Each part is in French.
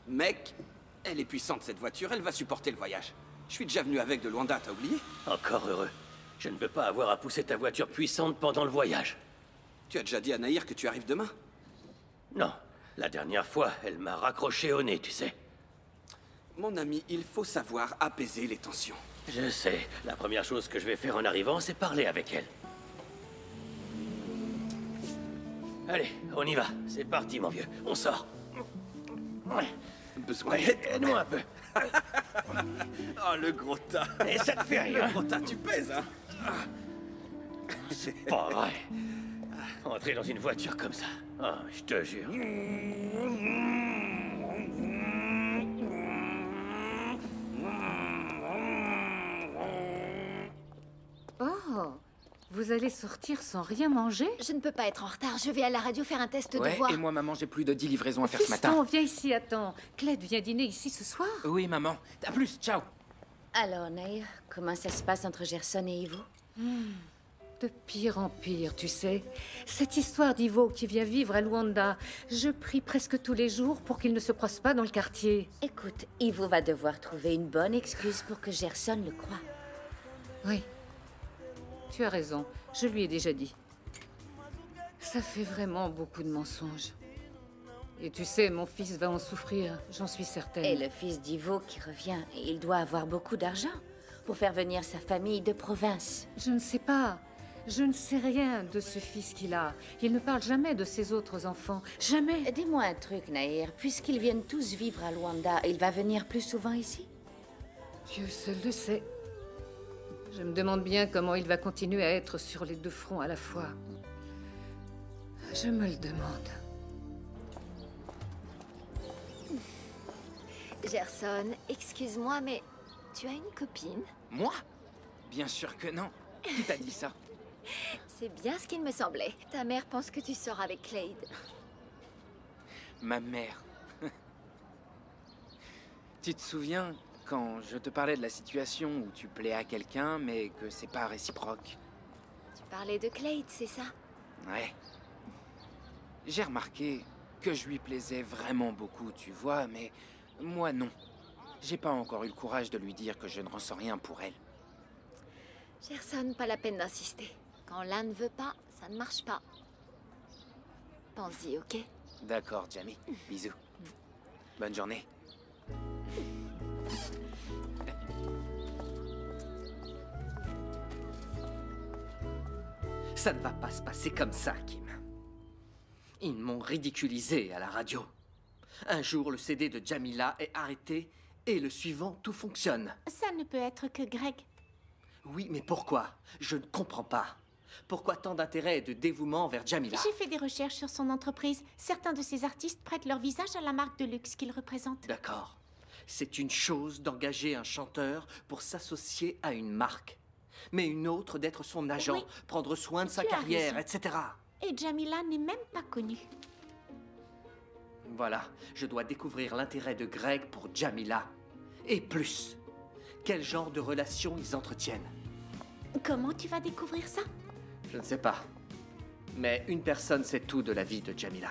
Mec, elle est puissante cette voiture, elle va supporter le voyage. Je suis déjà venu avec de Luanda, t'as oublié? Encore heureux. Je ne veux pas avoir à pousser ta voiture puissante pendant le voyage. Tu as déjà dit à Nahir que tu arrives demain? Non. La dernière fois, elle m'a raccroché au nez, tu sais. Mon ami, il faut savoir apaiser les tensions. Je sais. La première chose que je vais faire en arrivant, c'est parler avec elle. Allez, on y va. C'est parti, mon vieux. On sort. Besoin d'aide? Aide-moi un peu. Oh, le gros tas. Et ça te fait rien. Le gros tas, tu pèses, hein? C'est pas vrai. Entrer dans une voiture comme ça. Oh, je te jure. Oh, vous allez sortir sans rien manger? Je ne peux pas être en retard, je vais à la radio faire un test de voix. Et moi, maman, j'ai plus de 10 livraisons à faire ce matin. Fiston, viens ici, attends. Cled vient dîner ici ce soir? Oui, maman. À plus, ciao. Alors, Nahir, comment ça se passe entre Gerson et Ivo? De pire en pire, tu sais. Cette histoire d'Ivo qui vient vivre à Luanda, je prie presque tous les jours pour qu'il ne se croise pas dans le quartier. Écoute, Ivo va devoir trouver une bonne excuse pour que Gerson le croie. Oui, tu as raison, je lui ai déjà dit. Ça fait vraiment beaucoup de mensonges. Et tu sais, mon fils va en souffrir, j'en suis certaine. Et le fils d'Ivo qui revient, et il doit avoir beaucoup d'argent pour faire venir sa famille de province. Je ne sais pas. Je ne sais rien de ce fils qu'il a. Il ne parle jamais de ses autres enfants. Jamais. Dis-moi un truc, Nahir. Puisqu'ils viennent tous vivre à Luanda, il va venir plus souvent ici? Dieu seul le sait. Je me demande bien comment il va continuer à être sur les deux fronts à la fois. Je me le demande. Gerson, excuse-moi, mais tu as une copine? Moi? Bien sûr que non. Qui t'a dit ça? C'est bien ce qu'il me semblait. Ta mère pense que tu sors avec Clyde. Ma mère. Tu te souviens quand je te parlais de la situation où tu plais à quelqu'un, mais que c'est pas réciproque? Tu parlais de Clyde, c'est ça? Ouais. J'ai remarqué que je lui plaisais vraiment beaucoup, tu vois, mais moi non. J'ai pas encore eu le courage de lui dire que je ne ressens rien pour elle. Gerson, pas la peine d'insister. Quand l'un ne veut pas, ça ne marche pas. Pense-y, ok? D'accord, Jamie. Bisous. Bonne journée. Ça ne va pas se passer comme ça, Kim. Ils m'ont ridiculisé à la radio. Un jour, le CD de Jamila est arrêté et le suivant, tout fonctionne. Ça ne peut être que Greg. Oui, mais pourquoi? Je ne comprends pas. Pourquoi tant d'intérêt et de dévouement vers Jamila? J'ai fait des recherches sur son entreprise. Certains de ces artistes prêtent leur visage à la marque de luxe qu'ils représentent. D'accord. C'est une chose d'engager un chanteur pour s'associer à une marque. Mais une autre d'être son agent, Oui. prendre soin de sa Tu as carrière, raison. etc. Et Jamila n'est même pas connue. Voilà, je dois découvrir l'intérêt de Greg pour Jamila. Et plus. Quel genre de relation ils entretiennent? Comment tu vas découvrir ça? Je ne sais pas. Mais une personne sait tout de la vie de Jamila.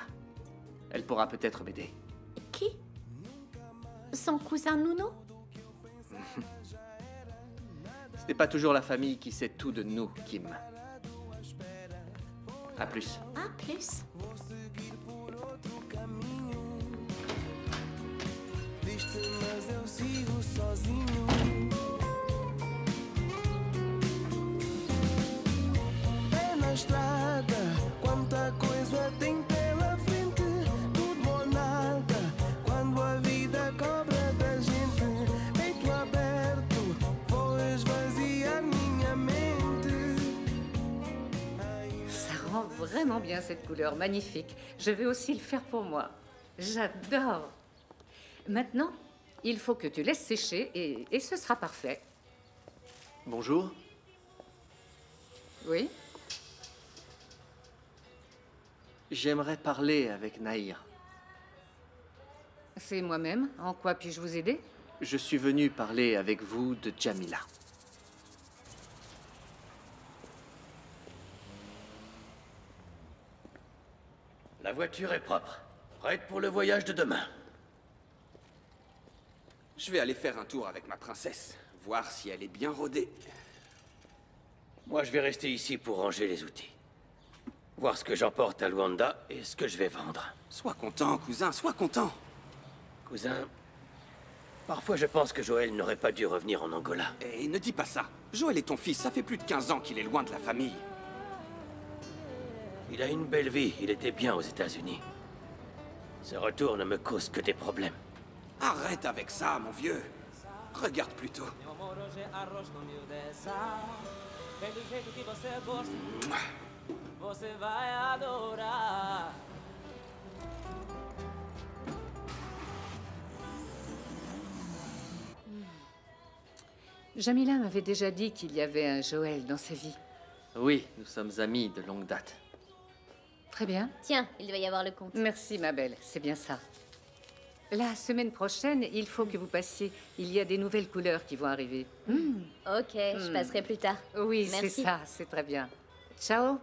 Elle pourra peut-être m'aider. Qui? Son cousin Nuno? Ce n'est pas toujours la famille qui sait tout de nous, Kim. À plus. À plus. Estrada, quanta coisa tem pela frente, tudo ou nada, quando a vida cobra da gente, peito aberto, vou esvaziar minha mente. Ça rend vraiment bien cette couleur, magnifique. Je vais aussi le faire pour moi. J'adore. Maintenant, il faut que tu laisses sécher et ce sera parfait. Bonjour. Oui? J'aimerais parler avec Nahir. C'est moi-même. En quoi puis-je vous aider? Je suis venu parler avec vous de Jamila. La voiture est propre. Prête pour le voyage de demain. Je vais aller faire un tour avec ma princesse, voir si elle est bien rodée. Moi, je vais rester ici pour ranger les outils. Voir ce que j'emporte à Luanda et ce que je vais vendre. Sois content, cousin, sois content. Cousin, parfois je pense que Joël n'aurait pas dû revenir en Angola. Et ne dis pas ça. Joël est ton fils, ça fait plus de 15 ans qu'il est loin de la famille. Il a une belle vie, il était bien aux États-Unis. Ce retour ne me cause que des problèmes. Arrête avec ça, mon vieux. Regarde plutôt. Jamila m'avait déjà dit qu'il y avait un Joël dans sa vie. Oui, nous sommes amis de longue date. Très bien. Tiens, il doit y avoir le compte. Merci, ma belle, c'est bien ça. La semaine prochaine, il faut que vous passiez. Il y a des nouvelles couleurs qui vont arriver. Ok, je passerai plus tard. Oui, c'est Merci. ça, c'est très bien. Ciao.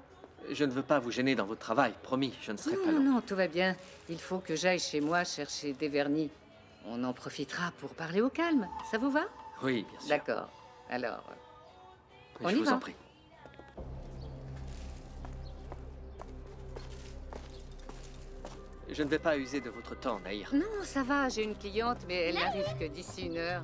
Je ne veux pas vous gêner dans votre travail, promis, je ne serai pas Non, long. non, tout va bien. Il faut que j'aille chez moi chercher des vernis. On en profitera pour parler au calme. Ça vous va? Oui, bien sûr. D'accord. Alors, on Je y vous va. en prie. Je ne vais pas user de votre temps, Naïr. non, ça va, j'ai une cliente, mais elle n'arrive que d'ici 1 heure.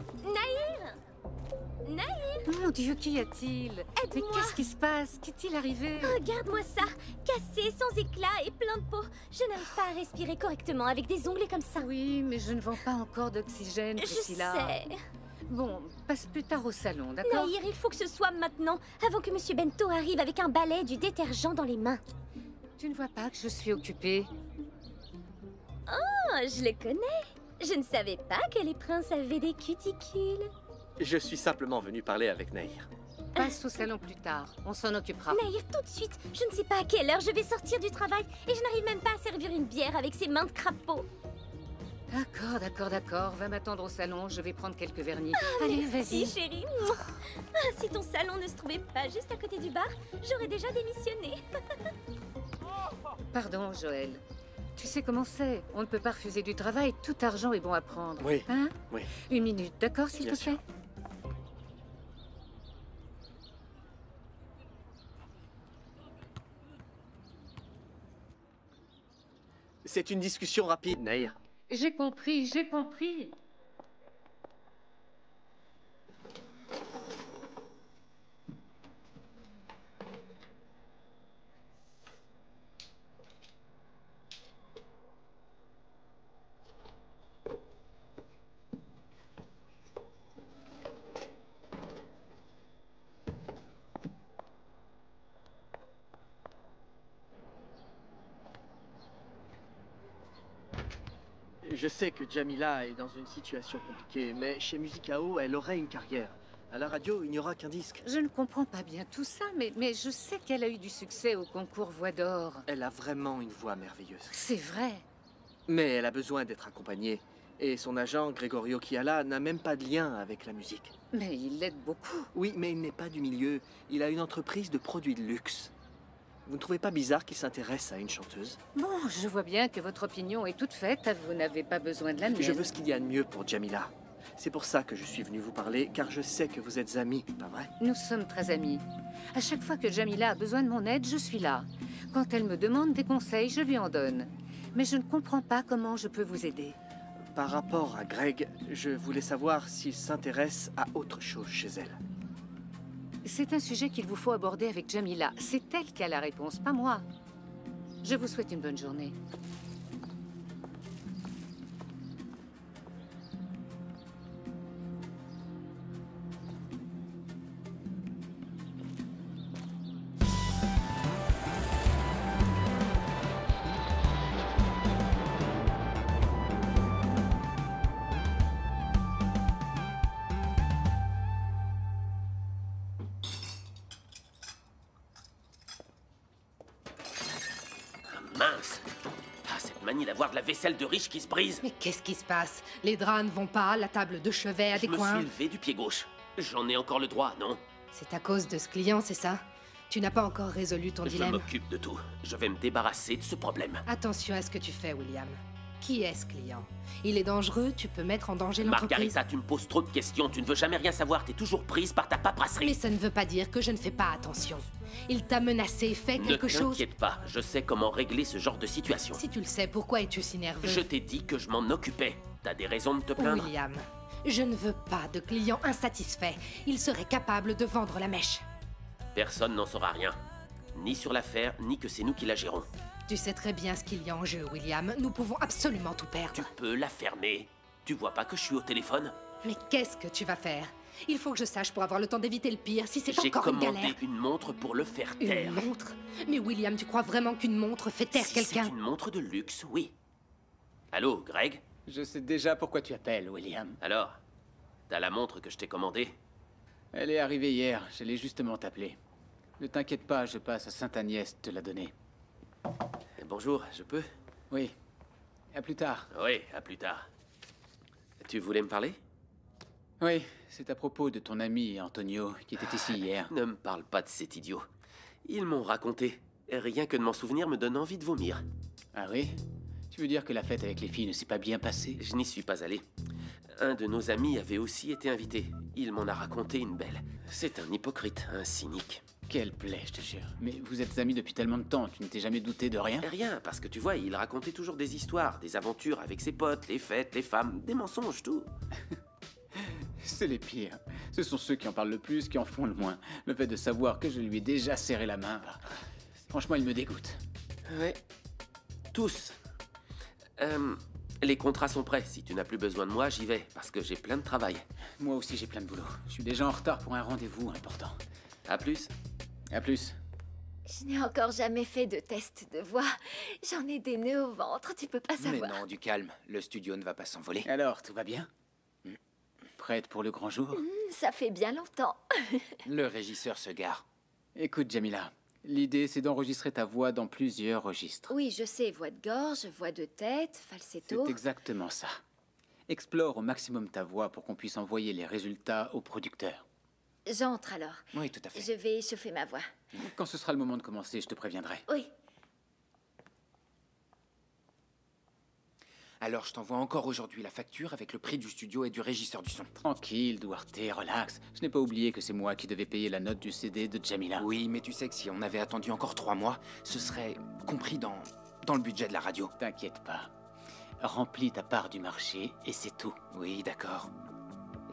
Naïr, Mon Dieu, qu'y a-t-il? Mais aide-moi. qu'est-ce qui se passe? Qu'est-il arrivé? Regarde-moi ça, cassé, sans éclat et plein de peau. Je n'arrive pas à respirer correctement avec des ongles comme ça. Oui, mais je ne vends pas encore d'oxygène, Je Priscilla. sais. Bon, passe plus tard au salon, d'accord? Naïr, il faut que ce soit maintenant, avant que Monsieur Bento arrive avec un balai, du détergent dans les mains. Tu ne vois pas que je suis occupée? Oh, je le connais. Je ne savais pas que les princes avaient des cuticules. Je suis simplement venu parler avec Naïr. Passe au salon plus tard, on s'en occupera. Naïr, tout de suite. Je ne sais pas à quelle heure je vais sortir du travail et je n'arrive même pas à servir une bière avec ces mains de crapaud. D'accord, d'accord, d'accord. Va m'attendre au salon, je vais prendre quelques vernis. Allez, Si, vas-y. chérie. Ah, si ton salon ne se trouvait pas juste à côté du bar, j'aurais déjà démissionné. Pardon, Joël. Tu sais comment c'est. On ne peut pas refuser du travail. Tout argent est bon à prendre. Oui. Hein? Oui. 1 minute, d'accord, s'il Bien te plaît? sûr. C'est une discussion rapide, Naïr. J'ai compris, j'ai compris. Je sais que Jamila est dans une situation compliquée, mais chez Musicao, elle aurait une carrière. À la radio, il n'y aura qu'un disque. Je ne comprends pas bien tout ça, mais je sais qu'elle a eu du succès au concours Voix d'Or. Elle a vraiment une voix merveilleuse. C'est vrai. Mais elle a besoin d'être accompagnée. Et son agent, Gregorio Chiala, n'a même pas de lien avec la musique. Mais il l'aide beaucoup. Oui, mais il n'est pas du milieu. Il a une entreprise de produits de luxe. Vous ne trouvez pas bizarre qu'il s'intéresse à une chanteuse? Bon, je vois bien que votre opinion est toute faite. Vous n'avez pas besoin de la mienne. Je veux ce qu'il y a de mieux pour Jamila. C'est pour ça que je suis venu vous parler, car je sais que vous êtes amis, pas vrai? Nous sommes très amis. À chaque fois que Jamila a besoin de mon aide, je suis là. Quand elle me demande des conseils, je lui en donne. Mais je ne comprends pas comment je peux vous aider. Par rapport à Greg, je voulais savoir s'il s'intéresse à autre chose chez elle. C'est un sujet qu'il vous faut aborder avec Jamila. C'est elle qui a la réponse, pas moi. Je vous souhaite une bonne journée. Mince! Ah, cette manie d'avoir de la vaisselle de riche qui se brise! Mais qu'est-ce qui se passe? Les draps ne vont pas, la table de chevet Je me adéquat. suis levé du pied gauche. J'en ai encore le droit, non? C'est à cause de ce client, c'est ça? Tu n'as pas encore résolu ton Je dilemme. m'occupe de tout. Je vais me débarrasser de ce problème. Attention à ce que tu fais, William. Qui est ce client? Il est dangereux, tu peux mettre en danger l'entreprise. Margarita, tu me poses trop de questions. Tu ne veux jamais rien savoir. T'es toujours prise par ta paperasserie. Mais ça ne veut pas dire que je ne fais pas attention. Il t'a menacé, fait quelque chose. Ne t'inquiète pas, je sais comment régler ce genre de situation. Si tu le sais, pourquoi es-tu si nerveux? Je t'ai dit que je m'en occupais. T'as des raisons de te plaindre? William, je ne veux pas de clients insatisfaits. Il serait capable de vendre la mèche. Personne n'en saura rien. Ni sur l'affaire, ni que c'est nous qui la gérons. Tu sais très bien ce qu'il y a en jeu, William. Nous pouvons absolument tout perdre. Tu peux la fermer. Tu vois pas que je suis au téléphone? Mais qu'est-ce que tu vas faire? Il faut que je sache pour avoir le temps d'éviter le pire, si c'est encore une J'ai galère. commandé une montre pour le faire taire. Une montre? Mais William, tu crois vraiment qu'une montre fait taire Si quelqu'un? c'est une montre de luxe, oui. Allô, Greg? Je sais déjà pourquoi tu appelles, William. Alors, t'as la montre que je t'ai commandée? Elle est arrivée hier, j'allais justement t'appeler. Ne t'inquiète pas, je passe à Sainte-Agnès te la donner. Bonjour, je peux? Oui. À plus tard. Oui, à plus tard. Tu voulais me parler? Oui, c'est à propos de ton ami Antonio qui était ici hier. Ne me parle pas de cet idiot. Ils m'ont raconté. Et rien que de m'en souvenir me donne envie de vomir. Ah oui? Tu veux dire que la fête avec les filles ne s'est pas bien passée? Je n'y suis pas allé. Un de nos amis avait aussi été invité. Il m'en a raconté une belle. C'est un hypocrite, un cynique. Quelle plaie, je te jure. Mais vous êtes amis depuis tellement de temps, tu ne t'es jamais douté de rien? Rien, parce que tu vois, il racontait toujours des histoires, des aventures avec ses potes, les fêtes, les femmes, des mensonges, tout. C'est les pires. Ce sont ceux qui en parlent le plus, qui en font le moins. Le fait de savoir que je lui ai déjà serré la main, bah, franchement, il me dégoûte. Ouais. Tous. Les contrats sont prêts. Si tu n'as plus besoin de moi, j'y vais, parce que j'ai plein de travail. Moi aussi, j'ai plein de boulot. Je suis déjà en retard pour un rendez-vous important. À plus. À plus. Je n'ai encore jamais fait de test de voix. J'en ai des nœuds au ventre, tu peux pas Mais savoir. non, du calme. Le studio ne va pas s'envoler. Alors, tout va bien? Prête pour le grand jour? Ça fait bien longtemps. Le régisseur se gare. Écoute, Jamila, l'idée, c'est d'enregistrer ta voix dans plusieurs registres. Oui, je sais, voix de gorge, voix de tête, falsetto. C'est exactement ça. Explore au maximum ta voix pour qu'on puisse envoyer les résultats au producteur. J'entre alors. Oui, tout à fait. Je vais échauffer ma voix. Quand ce sera le moment de commencer, je te préviendrai. Oui. Alors, je t'envoie encore aujourd'hui la facture avec le prix du studio et du régisseur du son. Tranquille, Duarte, relax. Je n'ai pas oublié que c'est moi qui devais payer la note du CD de Jamila. Oui, mais tu sais que si on avait attendu encore 3 mois, ce serait compris dans le budget de la radio. T'inquiète pas. Remplis ta part du marché et c'est tout. Oui, d'accord.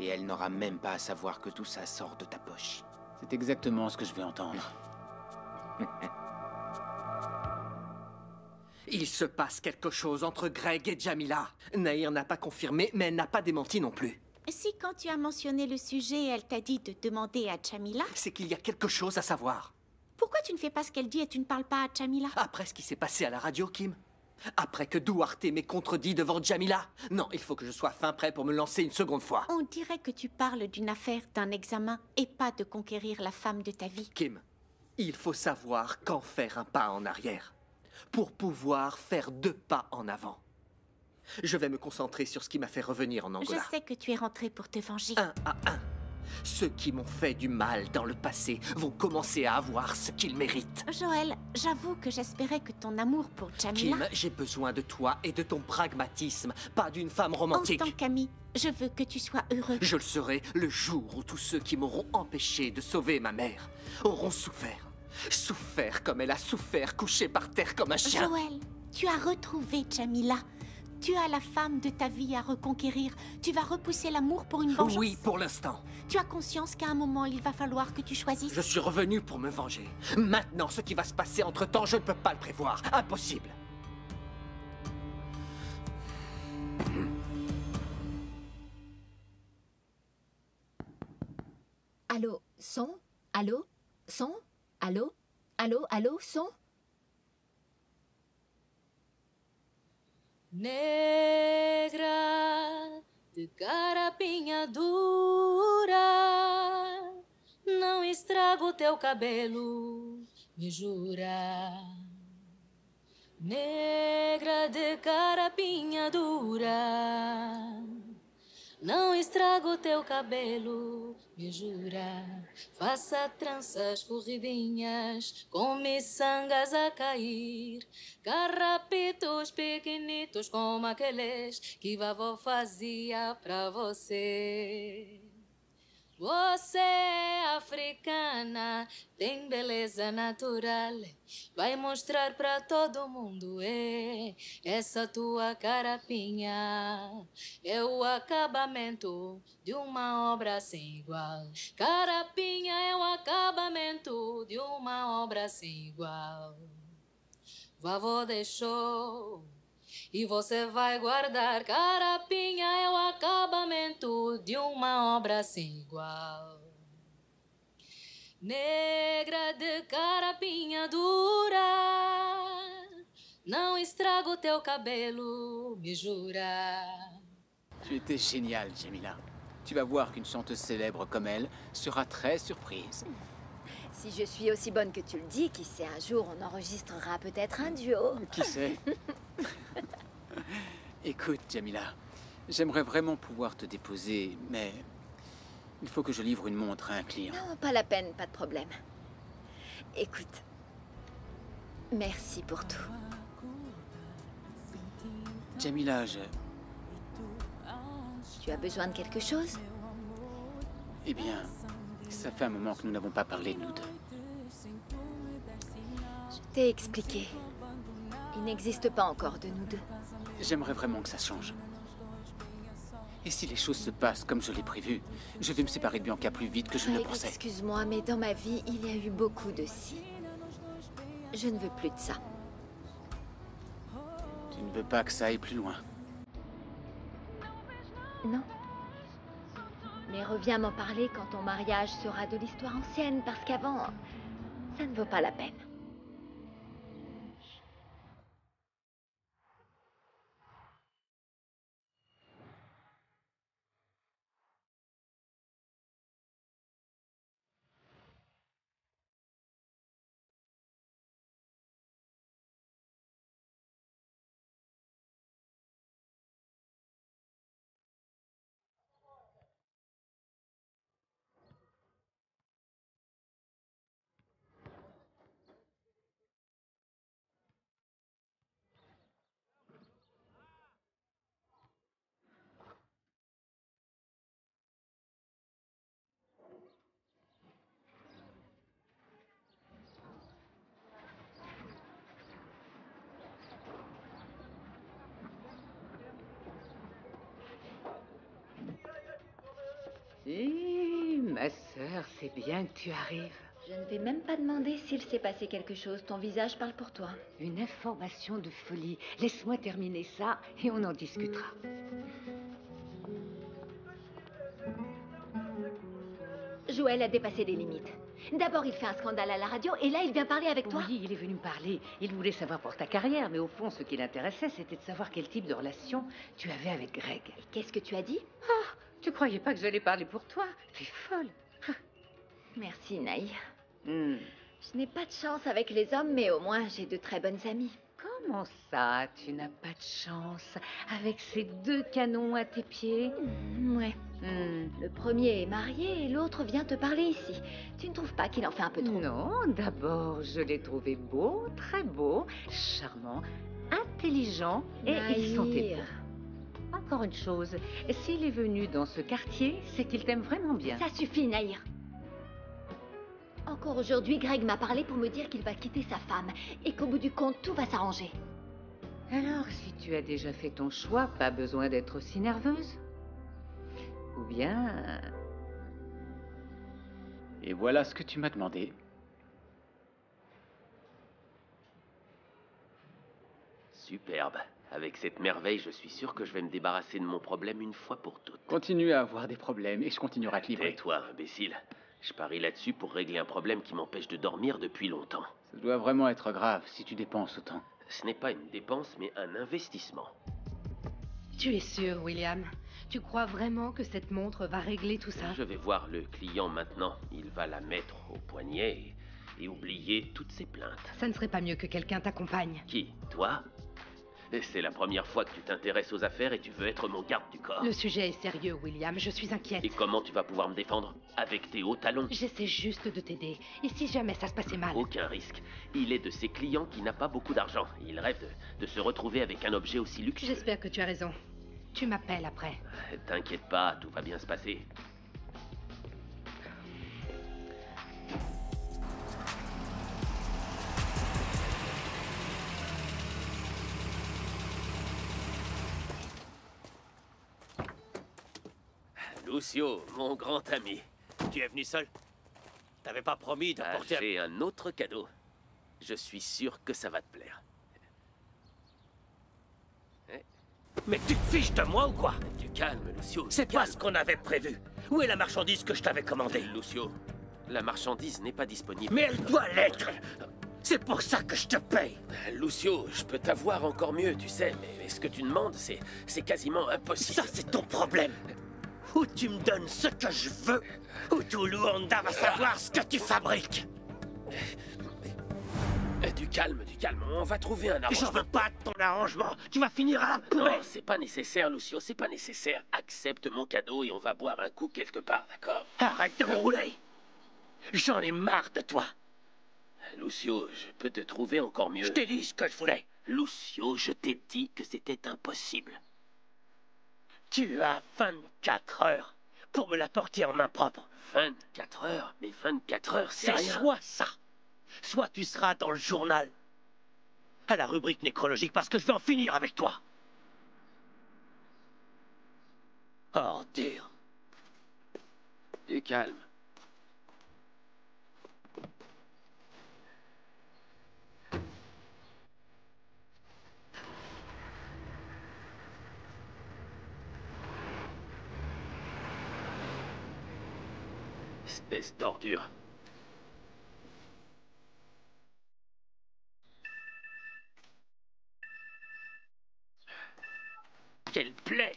Et elle n'aura même pas à savoir que tout ça sort de ta poche. C'est exactement ce que je veux entendre. Il se passe quelque chose entre Greg et Jamila. Nahir n'a pas confirmé, mais elle n'a pas démenti non plus. Si quand tu as mentionné le sujet, elle t'a dit de demander à Jamila, C'est qu'il y a quelque chose à savoir. pourquoi tu ne fais pas ce qu'elle dit et tu ne parles pas à Jamila? Après ce qui s'est passé à la radio, Kim? Après que Duarte m'ait contredit devant Jamila? Non, il faut que je sois fin prêt pour me lancer une seconde fois. On dirait que tu parles d'une affaire, d'un examen, et pas de conquérir la femme de ta vie. Kim, il faut savoir quand faire un pas en arrière pour pouvoir faire 2 pas en avant. Je vais me concentrer sur ce qui m'a fait revenir en Angola. Je sais que tu es rentré pour te venger. 1 à 1. Ceux qui m'ont fait du mal dans le passé vont commencer à avoir ce qu'ils méritent. Joël, j'avoue que j'espérais que ton amour pour Jamila... Kim, j'ai besoin de toi et de ton pragmatisme, pas d'une femme En romantique. tant qu'ami, je veux que tu sois heureux. Je le serai le jour où tous ceux qui m'auront empêché de sauver ma mère auront souffert. Souffert comme elle a souffert, couchée par terre comme un chien. Joël, tu as retrouvé Jamila. Tu as la femme de ta vie à reconquérir. Tu vas repousser l'amour pour une vengeance. Oui, pour l'instant. Tu as conscience qu'à un moment, il va falloir que tu choisisses. Je suis revenu pour me venger. Maintenant, ce qui va se passer entre-temps, je ne peux pas le prévoir. Impossible. Allô, son? Allô? Son? Allô? Allô? Allô? Son? Negra de carapinha dura, não estrago teu cabelo, me jura. Negra de carapinha dura, Não estrago teu cabelo, me jura. Faça tranças corridinhas, com miçangas a cair. Carrapitos pequenitos como aqueles que vovó fazia pra você. Você é africana, tem beleza natural. Vai mostrar pra todo mundo, essa tua carapinha é o acabamento de uma obra sem igual. Carapinha é o acabamento de uma obra sem igual. Vovó deixou e você vai guardar. Carapinha é o acabamento de uma obra sem igual. Negra de carapinha dura, não estrago teu cabelo, me jura. Tu étais géniale, Jamila. Tu vas voir qu'une chanteuse célèbre comme elle sera très surprise. Si je suis aussi bonne que tu le dis, qui sait, un jour on enregistrera peut-être un duo. Qui sait? Écoute, Jamila, j'aimerais vraiment pouvoir te déposer, mais il faut que je livre une montre à un client. Non, pas la peine, pas de problème. Écoute, merci pour tout. Jamila, Tu as besoin de quelque chose? Eh bien, ça fait un moment que nous n'avons pas parlé de nous deux. Je t'ai expliqué. Il n'existe pas encore de nous deux. J'aimerais vraiment que ça change. Et si les choses se passent comme je l'ai prévu, je vais me séparer de Bianca plus vite que je ne le pensais. Excuse-moi, mais dans ma vie, il y a eu beaucoup de si. Je ne veux plus de ça. Tu ne veux pas que ça aille plus loin? Non. Mais reviens m'en parler quand ton mariage sera de l'histoire ancienne, parce qu'avant, ça ne vaut pas la peine. Si, ma sœur, c'est bien que tu arrives. Je ne vais même pas demander s'il s'est passé quelque chose. Ton visage parle pour toi. Une information de folie. Laisse-moi terminer ça et on en discutera. Joël a dépassé les limites. D'abord, il fait un scandale à la radio et là, il vient parler avec toi. Oui, il est venu me parler. Il voulait savoir pour ta carrière, mais au fond, ce qui l'intéressait, c'était de savoir quel type de relation tu avais avec Greg. Et qu'est-ce que tu as dit? Ah, tu croyais pas que j'allais parler pour toi? T'es folle. Merci, Naï. Je n'ai pas de chance avec les hommes, mais au moins, j'ai de très bonnes amies. Comment ça, tu n'as pas de chance avec ces deux canons à tes pieds? Ouais. Le premier est marié et l'autre vient te parler ici. Tu ne trouves pas qu'il en fait un peu trop? Non, d'abord, je l'ai trouvé beau, très beau, charmant, intelligent et il sentait bon. Encore une chose, s'il est venu dans ce quartier, c'est qu'il t'aime vraiment bien. Ça suffit, Naïr. Encore aujourd'hui, Greg m'a parlé pour me dire qu'il va quitter sa femme et qu'au bout du compte, tout va s'arranger. Alors, si tu as déjà fait ton choix, pas besoin d'être aussi nerveuse. Ou bien... Et voilà ce que tu m'as demandé. Superbe. Avec cette merveille, je suis sûr que je vais me débarrasser de mon problème une fois pour toutes. Continue à avoir des problèmes et je continuerai à te livrer. Tais-toi, imbécile. Je parie là-dessus pour régler un problème qui m'empêche de dormir depuis longtemps. Ça doit vraiment être grave si tu dépenses autant. Ce n'est pas une dépense, mais un investissement. Tu es sûr, William? Tu crois vraiment que cette montre va régler tout ça? Je vais voir le client maintenant. Il va la mettre au poignet et oublier toutes ses plaintes. Ça ne serait pas mieux que quelqu'un t'accompagne? Qui? Toi? C'est la première fois que tu t'intéresses aux affaires et tu veux être mon garde du corps. Le sujet est sérieux, William. Je suis inquiète. Et comment tu vas pouvoir me défendre? Avec tes hauts talons? J'essaie juste de t'aider. Et si jamais ça se passait mal? Aucun risque. Il est de ces clients qui n'a pas beaucoup d'argent. Il rêve de se retrouver avec un objet aussi luxueux. J'espère que tu as raison. Tu m'appelles après. T'inquiète pas, tout va bien se passer. Lucio, mon grand ami, tu es venu seul? T'avais pas promis de porter... J'ai un autre cadeau. Je suis sûr que ça va te plaire. Mais tu te fiches de moi ou quoi? Du calme, Lucio. C'est pas ce qu'on avait prévu. Où est la marchandise que je t'avais commandée? Lucio, la marchandise n'est pas disponible. Mais elle doit l'être! C'est pour ça que je te paye! Lucio, je peux t'avoir encore mieux, tu sais, mais ce que tu demandes, c'est quasiment impossible. Ça, c'est ton problème! Ou tu me donnes ce que je veux, ou tout Luanda va savoir ce que tu fabriques! Du calme, on va trouver un arrangement. J'en veux pas de ton arrangement, tu vas finir à la poubelle! Non, c'est pas nécessaire, Lucio, c'est pas nécessaire. Accepte mon cadeau et on va boire un coup quelque part, d'accord? Arrête de me rouler! J'en ai marre de toi! Lucio, je peux te trouver encore mieux. Je t'ai dit ce que je voulais! Lucio, je t'ai dit que c'était impossible. Tu as 24 heures pour me l'apporter en main propre. 24 heures? Mais 24 heures, c'est rien. Soit ça, soit tu seras dans le journal, à la rubrique nécrologique, parce que je vais en finir avec toi. Ordure. Du calme. Espèce d'ordure. Quelle plaie!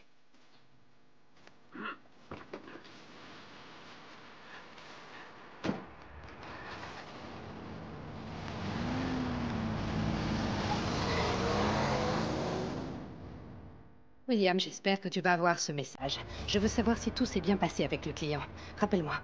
William, j'espère que tu vas avoir ce message. Je veux savoir si tout s'est bien passé avec le client. Rappelle-moi.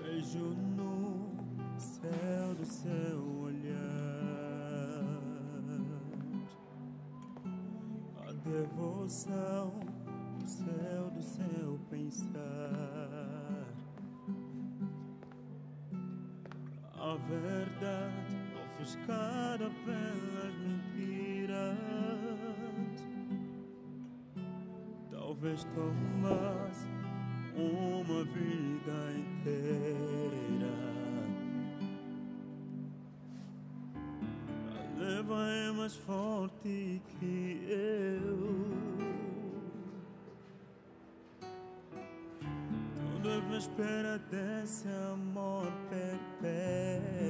Vejo no céu do seu olhar a devoção no céu do seu pensar, a verdade ofuscada pelas mentiras. Talvez tomasse uma vida inteira. A leva é mais forte que eu. Toda espera desse amor perpétuo.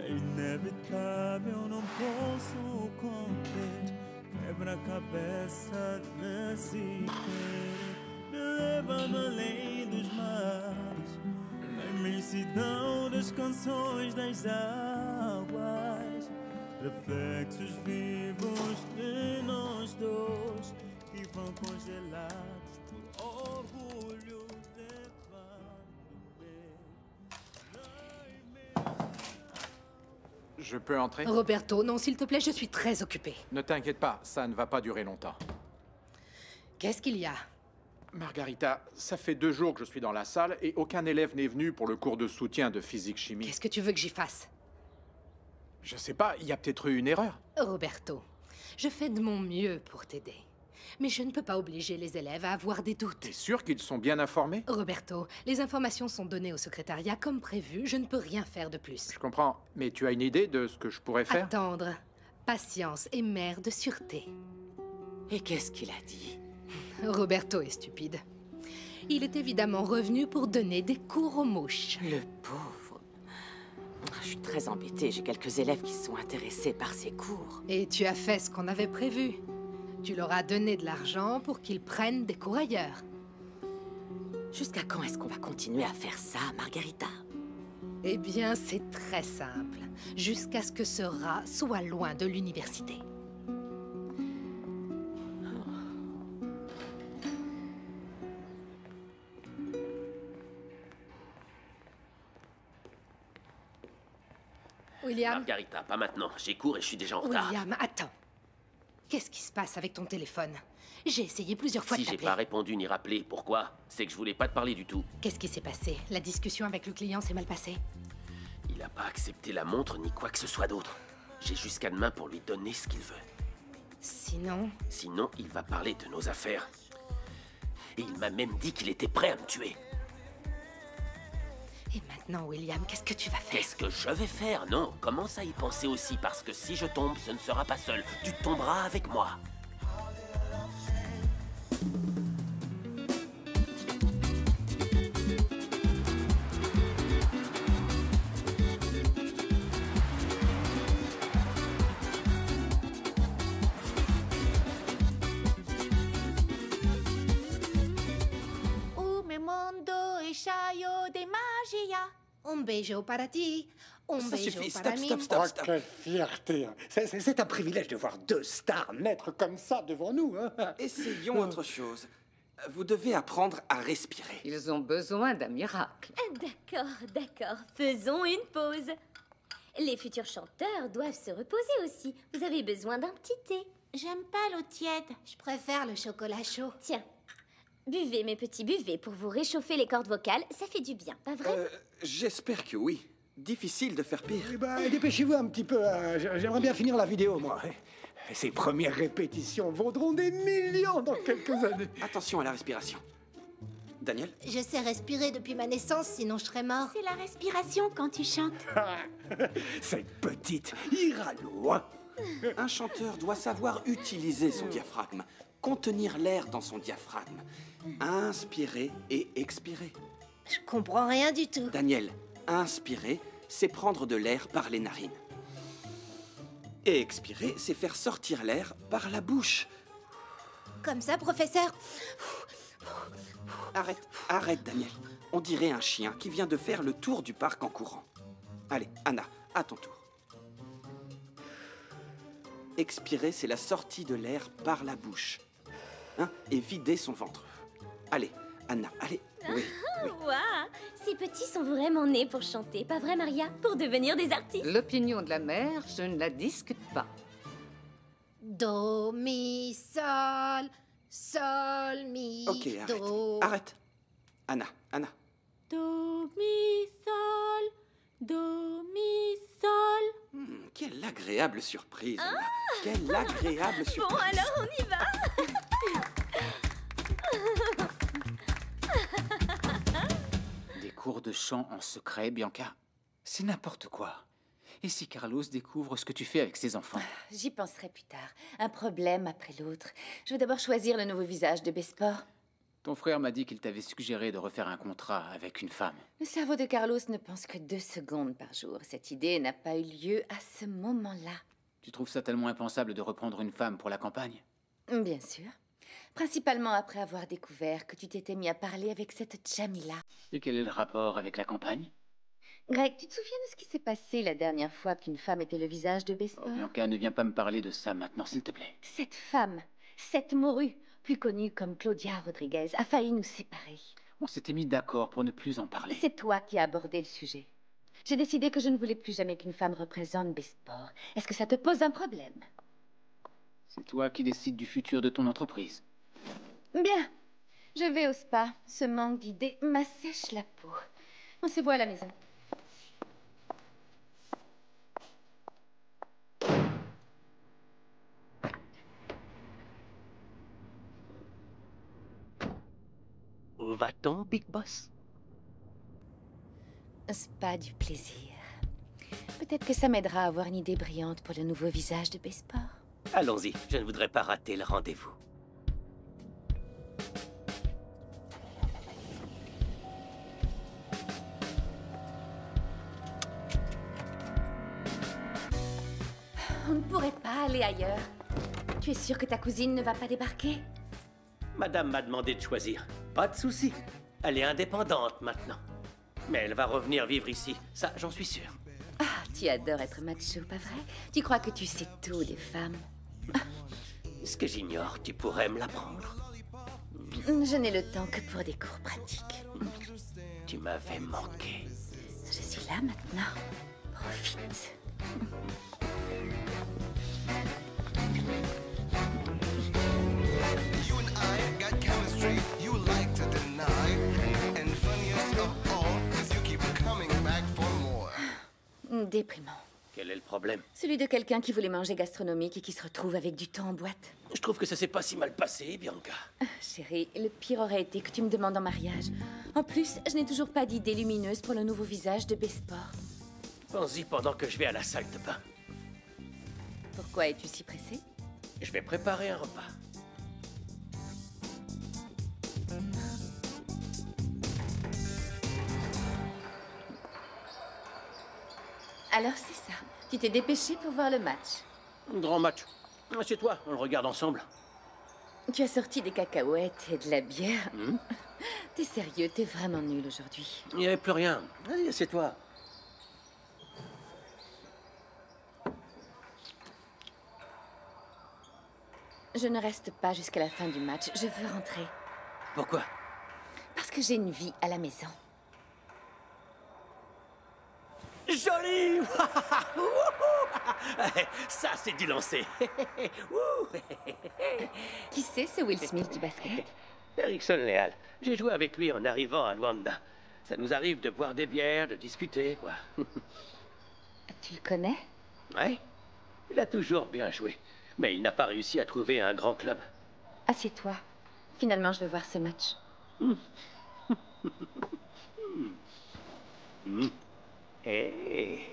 É inevitável, não posso conter. Quebra-cabeça nesse inteiro, me leva-me além dos mares, na imensidão das canções das águas, reflexos vivos de nós dois, que vão congelados por orgulho Je peux entrer? Roberto, non, s'il te plaît, je suis très occupée. Ne t'inquiète pas, ça ne va pas durer longtemps. Qu'est-ce qu'il y a? Margarita, ça fait 2 jours que je suis dans la salle et aucun élève n'est venu pour le cours de soutien de physique-chimie. Qu'est-ce que tu veux que j'y fasse? Je sais pas, il y a peut-être eu une erreur. Roberto, je fais de mon mieux pour t'aider. Mais je ne peux pas obliger les élèves à avoir des doutes. T'es sûr qu'ils sont bien informés? Roberto, les informations sont données au secrétariat comme prévu. Je ne peux rien faire de plus. Je comprends, mais tu as une idée de ce que je pourrais faire? Attendre. Patience et mère de sûreté. Et qu'est-ce qu'il a dit? Roberto est stupide. Il est évidemment revenu pour donner des cours aux mouches. Le pauvre. Je suis très embêtée, j'ai quelques élèves qui sont intéressés par ces cours. Et tu as fait ce qu'on avait prévu. Tu leur as donné de l'argent pour qu'ils prennent des cours ailleurs. Jusqu'à quand est-ce qu'on va continuer à faire ça, Margarita? Eh bien, c'est très simple. Jusqu'à ce que ce rat soit loin de l'université. William? Margarita, pas maintenant. J'ai cours et je suis déjà en retard. William, attends. Qu'est-ce qui se passe avec ton téléphone? J'ai essayé plusieurs fois de Si j'ai t'appeler. pas répondu ni rappelé, pourquoi? C'est que je voulais pas te parler du tout. Qu'est-ce qui s'est passé? La discussion avec le client s'est mal passée? Il a pas accepté la montre ni quoi que ce soit d'autre. J'ai jusqu'à demain pour lui donner ce qu'il veut. Sinon? Sinon, il va parler de nos affaires. Et il m'a même dit qu'il était prêt à me tuer. Et maintenant, William, qu'est-ce que tu vas faire? Qu'est-ce que je vais faire? Non, commence à y penser aussi, parce que si je tombe, ce ne sera pas seul. Tu tomberas avec moi. De magia. Un beso para ti, un Ça beso suffit, para stop, mí. stop, stop, Oh, stop. quelle fierté! C'est un privilège de voir deux stars naître comme ça devant nous. Hein? Essayons autre chose. Vous devez apprendre à respirer. Ils ont besoin d'un miracle. D'accord, d'accord. Faisons une pause. Les futurs chanteurs doivent se reposer aussi. Vous avez besoin d'un petit thé. J'aime pas l'eau tiède. Je préfère le chocolat chaud. Tiens, buvez mes petits buvez pour vous réchauffer les cordes vocales. Ça fait du bien, pas vrai? J'espère que oui. Difficile de faire pire. Eh ben, dépêchez-vous un petit peu. J'aimerais bien finir la vidéo, moi. Ces premières répétitions vaudront des millions dans quelques années. Attention à la respiration. Daniel? Je sais respirer depuis ma naissance, sinon je serais mort. C'est la respiration quand tu chantes. Cette petite ira loin. Un chanteur doit savoir utiliser son diaphragme, contenir l'air dans son diaphragme, inspirer et expirer. Je comprends rien du tout. Daniel, inspirer, c'est prendre de l'air par les narines. Et expirer, c'est faire sortir l'air par la bouche. Comme ça, professeur? Arrête, Daniel. On dirait un chien qui vient de faire le tour du parc en courant. Allez, Anna, à ton tour. Expirer, c'est la sortie de l'air par la bouche. Hein? Et vider son ventre. Allez, Anna, allez. Oui, oui. Waouh! Ces petits sont vraiment nés pour chanter, pas vrai, Maria? Pour devenir des artistes? L'opinion de la mère, je ne la discute pas. Do, mi, sol, sol, mi, Ok, do. arrête. Anna. Do, mi, sol. Do, mi, sol. Quelle agréable surprise, Anna. Quelle agréable surprise. Bon, alors on y va! Des cours de chant en secret, Bianca? C'est n'importe quoi. Et si Carlos découvre ce que tu fais avec ses enfants? J'y penserai plus tard. Un problème après l'autre. Je veux d'abord choisir le nouveau visage de Besport. Ton frère m'a dit qu'il t'avait suggéré de refaire un contrat avec une femme. Le cerveau de Carlos ne pense que 2 secondes par jour. Cette idée n'a pas eu lieu à ce moment-là. Tu trouves ça tellement impensable de reprendre une femme pour la campagne? Bien sûr. Principalement après avoir découvert que tu t'étais mis à parler avec cette Jamila. Et quel est le rapport avec la campagne? Greg, tu te souviens de ce qui s'est passé la dernière fois qu'une femme était le visage de Besport? Bianca, ne viens pas me parler de ça maintenant, s'il te plaît. Cette femme, cette morue, plus connue comme Claudia Rodriguez, a failli nous séparer. On s'était mis d'accord pour ne plus en parler. C'est toi qui as abordé le sujet. J'ai décidé que je ne voulais plus jamais qu'une femme représente Besport. Est-ce que ça te pose un problème? C'est toi qui décides du futur de ton entreprise. Bien. Je vais au spa. Ce manque d'idées m'assèche la peau. On se voit à la maison. Où va-t-on, Big Boss? Un spa du plaisir. Peut-être que ça m'aidera à avoir une idée brillante pour le nouveau visage de Besport. Allons-y, je ne voudrais pas rater le rendez-vous. On ne pourrait pas aller ailleurs. Tu es sûr que ta cousine ne va pas débarquer? Madame m'a demandé de choisir. Pas de souci. Elle est indépendante maintenant. Mais elle va revenir vivre ici. Ça, j'en suis sûr. Ah, tu adores être macho, pas vrai? Tu crois que tu sais tout des femmes? Ce que j'ignore, tu pourrais me l'apprendre. Je n'ai le temps que pour des cours pratiques. Tu m'avais manqué. Je suis là maintenant. Profite. You and I got chemistry you like to deny. And funniest of all is you keep coming back for more. Déprimant. Quel est le problème? Celui de quelqu'un qui voulait manger gastronomique et qui se retrouve avec du temps en boîte. Je trouve que ça s'est pas si mal passé, Bianca. Chérie, le pire aurait été que tu me demandes en mariage. En plus, je n'ai toujours pas d'idée lumineuse pour le nouveau visage de Besport. Pense-y pendant que je vais à la salle de bain. Pourquoi es-tu si pressé? Je vais préparer un repas. Alors c'est ça. Tu t'es dépêché pour voir le match. Grand match. Assieds-toi, on le regarde ensemble. Tu as sorti des cacahuètes et de la bière. T'es sérieux, t'es vraiment nul aujourd'hui. Il n'y avait plus rien. Allez, assieds-toi. Je ne reste pas jusqu'à la fin du match. Je veux rentrer. Pourquoi? Parce que j'ai une vie à la maison. Joli! Ça, c'est du lancer. Qui c'est ce Will Smith du basket? Erickson Leal. J'ai joué avec lui en arrivant à Luanda. Ça nous arrive de boire des bières, de discuter, quoi. Tu le connais? Ouais. Il a toujours bien joué. Mais il n'a pas réussi à trouver un grand club. Assieds-toi. Finalement, je veux voir ce match. Hey.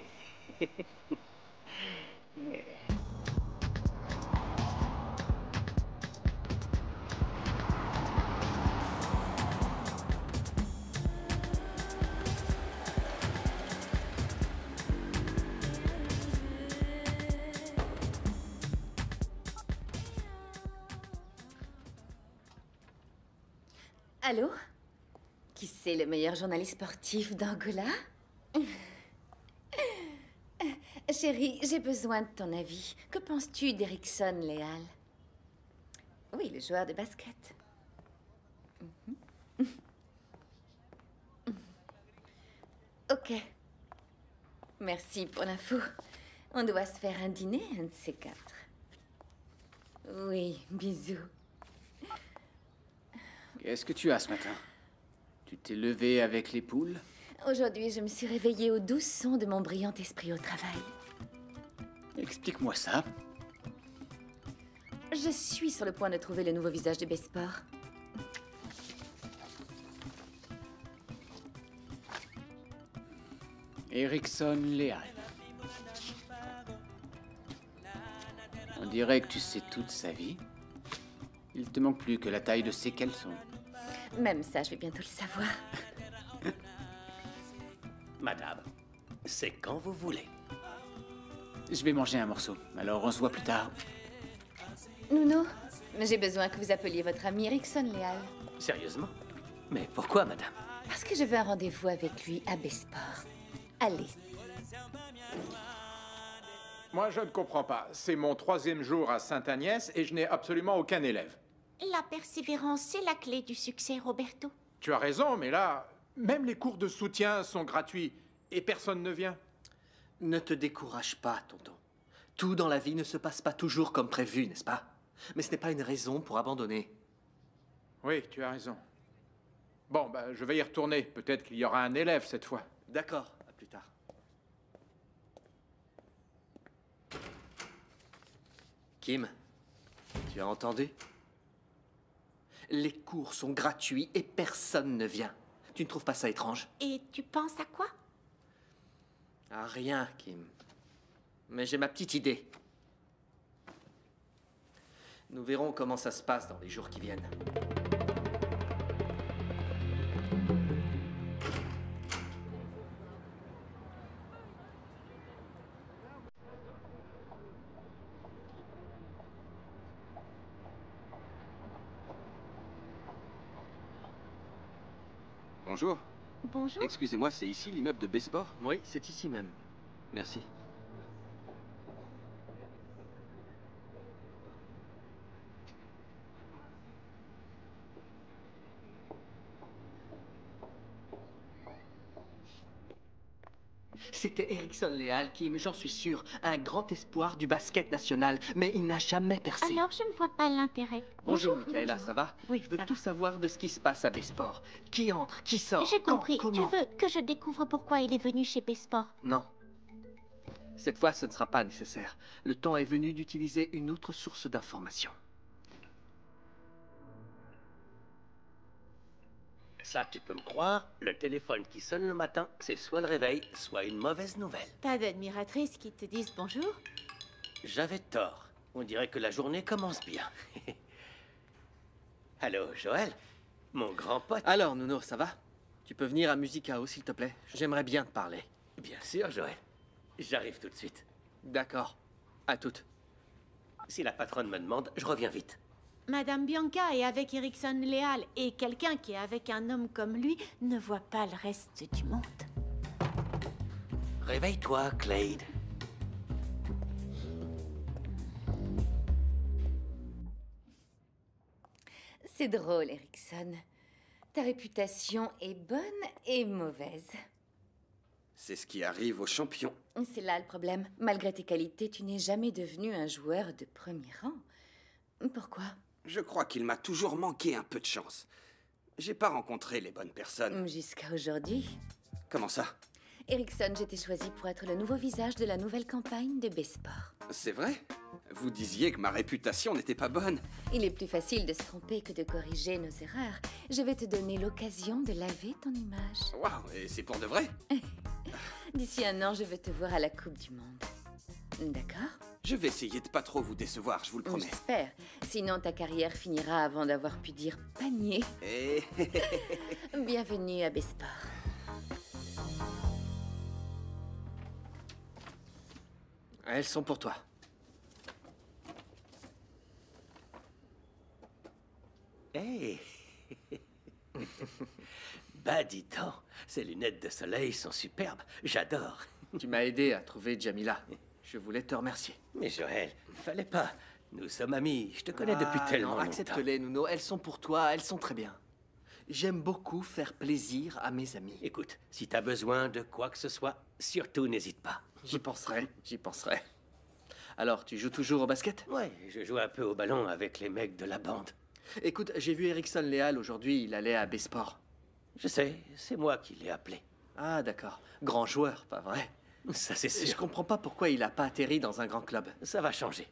Allô? Qui c'est le meilleur journaliste sportif d'Angola? Chérie, j'ai besoin de ton avis. Que penses-tu d'Erickson Leal? Oui, le joueur de basket. Ok. Merci pour l'info. On doit se faire un dîner, un de ces quatre. Oui, bisous. Qu'est-ce que tu as ce matin? Tu t'es levé avec les poules? Aujourd'hui, je me suis réveillée aux douces sons de mon brillant esprit au travail. Explique-moi ça. Je suis sur le point de trouver le nouveau visage de Besport. Erickson Leal. On dirait que tu sais toute sa vie. Il te manque plus que la taille de ses caleçons. Même ça, je vais bientôt le savoir. Madame, c'est quand vous voulez. Je vais manger un morceau, alors on se voit plus tard. Nounou, j'ai besoin que vous appeliez votre ami Erickson Leal. Sérieusement? Mais pourquoi, madame? Parce que je veux un rendez-vous avec lui à Besport. Allez. Moi, je ne comprends pas. C'est mon 3e jour à Sainte-Agnès et je n'ai absolument aucun élève. La persévérance, c'est la clé du succès, Roberto. Tu as raison, mais là, même les cours de soutien sont gratuits et personne ne vient. Ne te décourage pas, tonton. Tout dans la vie ne se passe pas toujours comme prévu, n'est-ce pas? Mais ce n'est pas une raison pour abandonner. Oui, tu as raison. Bon, bah, je vais y retourner. Peut-être qu'il y aura un élève cette fois. D'accord, à plus tard. Kim, tu as entendu? Les cours sont gratuits et personne ne vient. Tu ne trouves pas ça étrange? Et tu penses à quoi? À rien, Kim. Mais j'ai ma petite idée. Nous verrons comment ça se passe dans les jours qui viennent. Bonjour. Bonjour. Excusez-moi, c'est ici l'immeuble de Besport? Oui, c'est ici même. Merci. C'était Erickson Léal qui, j'en suis sûr, un grand espoir du basket national, mais il n'a jamais percé. Alors, je ne vois pas l'intérêt. Bonjour, Michaela, ça va? Oui, je veux tout savoir de ce qui se passe à Besport. Qui entre, qui sort, J'ai compris. quand, Tu comment? veux que je découvre pourquoi il est venu chez Besport? Non. Cette fois, ce ne sera pas nécessaire. Le temps est venu d'utiliser une autre source d'information. Ça, tu peux me croire, le téléphone qui sonne le matin, c'est soit le réveil, soit une mauvaise nouvelle. Pas d'admiratrices qui te disent bonjour? J'avais tort. On dirait que la journée commence bien. Allô, Joël? Mon grand pote. Alors, Nuno, ça va? Tu peux venir à Musicao, s'il te plaît? J'aimerais bien te parler. Bien sûr, Joël. J'arrive tout de suite. D'accord. À toute. Si la patronne me demande, je reviens vite. Madame Bianca est avec Erickson Léal et quelqu'un qui est avec un homme comme lui ne voit pas le reste du monde. Réveille-toi, Clade. C'est drôle, Erickson. Ta réputation est bonne et mauvaise. C'est ce qui arrive aux champions. C'est là le problème. Malgré tes qualités, tu n'es jamais devenu un joueur de premier rang. Pourquoi? Je crois qu'il m'a toujours manqué un peu de chance. J'ai pas rencontré les bonnes personnes. Jusqu'à aujourd'hui. Comment ça? Erickson, j'ai été choisi pour être le nouveau visage de la nouvelle campagne de Besport. C'est vrai? Vous disiez que ma réputation n'était pas bonne. Il est plus facile de se tromper que de corriger nos erreurs. Je vais te donner l'occasion de laver ton image. Waouh, et c'est pour de vrai? D'ici un an, je veux te voir à la Coupe du Monde. D'accord? Je vais essayer de pas trop vous décevoir, je vous le promets. J'espère. Sinon, ta carrière finira avant d'avoir pu dire panier. Bienvenue à Besport. Elles sont pour toi. Hey. Bah, dis donc, ces lunettes de soleil sont superbes. J'adore. Tu m'as aidé à trouver Jamila. Je voulais te remercier. Mais Joël, fallait pas. Nous sommes amis. Je te connais depuis tellement longtemps. Accepte-les, Nuno. Elles sont pour toi. Elles sont très bien. J'aime beaucoup faire plaisir à mes amis. Écoute, si t'as besoin de quoi que ce soit, surtout n'hésite pas. J'y penserai, j'y penserai. Alors, tu joues toujours au basket? Ouais, je joue un peu au ballon avec les mecs de la bande. Écoute, j'ai vu Erickson Léal aujourd'hui, il allait à Besport. Je sais, c'est moi qui l'ai appelé. Ah, d'accord. Grand joueur, pas vrai? Ça, c'est sûr. Je comprends pas pourquoi il a pas atterri dans un grand club. Ça va changer.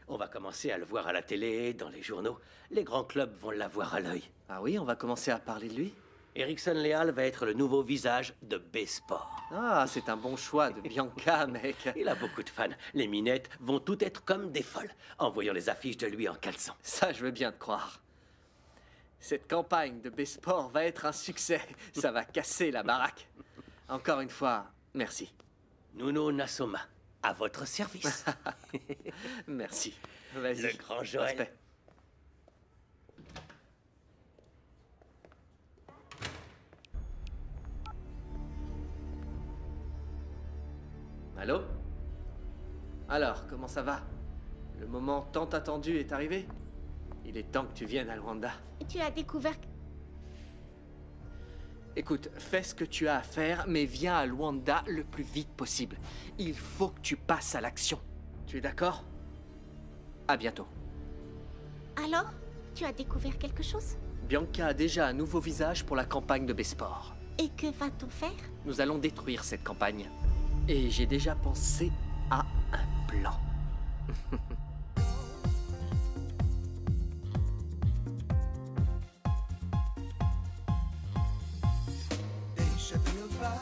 On va commencer à le voir à la télé, dans les journaux. Les grands clubs vont l'avoir à l'œil. Ah oui, on va commencer à parler de lui? Erickson Léal va être le nouveau visage de Besport. Ah, c'est un bon choix de Bianca, mec. Il a beaucoup de fans. Les minettes vont toutes être comme des folles, en voyant les affiches de lui en caleçon. Ça, je veux bien te croire. Cette campagne de Besport va être un succès. Ça va casser la baraque. Encore une fois, merci. Nuno Nassoma, à votre service. Merci. Vas-y. Le grand Joël. Respect. Allô? Alors, comment ça va? Le moment tant attendu est arrivé? Il est temps que tu viennes à Luanda. Tu as découvert... Écoute, fais ce que tu as à faire, mais viens à Luanda le plus vite possible. Il faut que tu passes à l'action. Tu es d'accord? À bientôt. Alors, tu as découvert quelque chose? Bianca a déjà un nouveau visage pour la campagne de Besport. Et que va-t-on faire? Nous allons détruire cette campagne. Et j'ai déjà pensé à un plan. Deixa-te levar,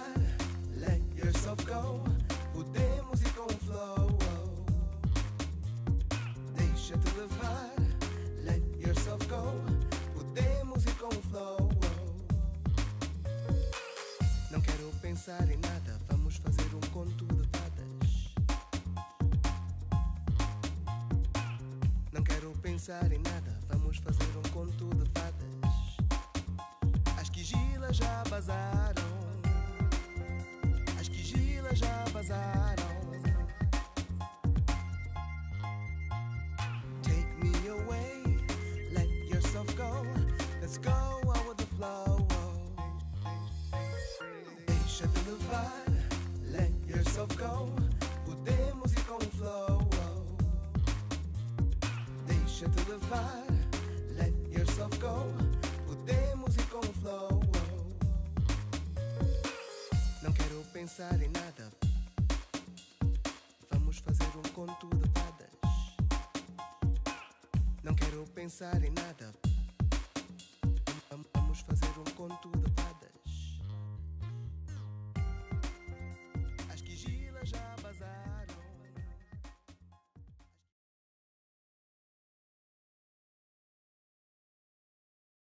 let yourself go. Podemos ir com o flow. Deixa-te levar, let yourself go. Podemos ir com o flow. Não quero pensar em nada, vamos fazer um conto de fadas. Não quero pensar em nada, vamos fazer um conto de fadas. As quigilas já vazaram. As quigilas já vazaram. Take me away, let yourself go. Let's go out with the flow. Deixa-te levar, let yourself go. Podemos ir com o flow. Deixa-te levar, let yourself go. Podemos ir com o flow. Não quero pensar em nada. Vamos fazer um conto de fadas. Não quero pensar em nada. Vamos fazer um conto de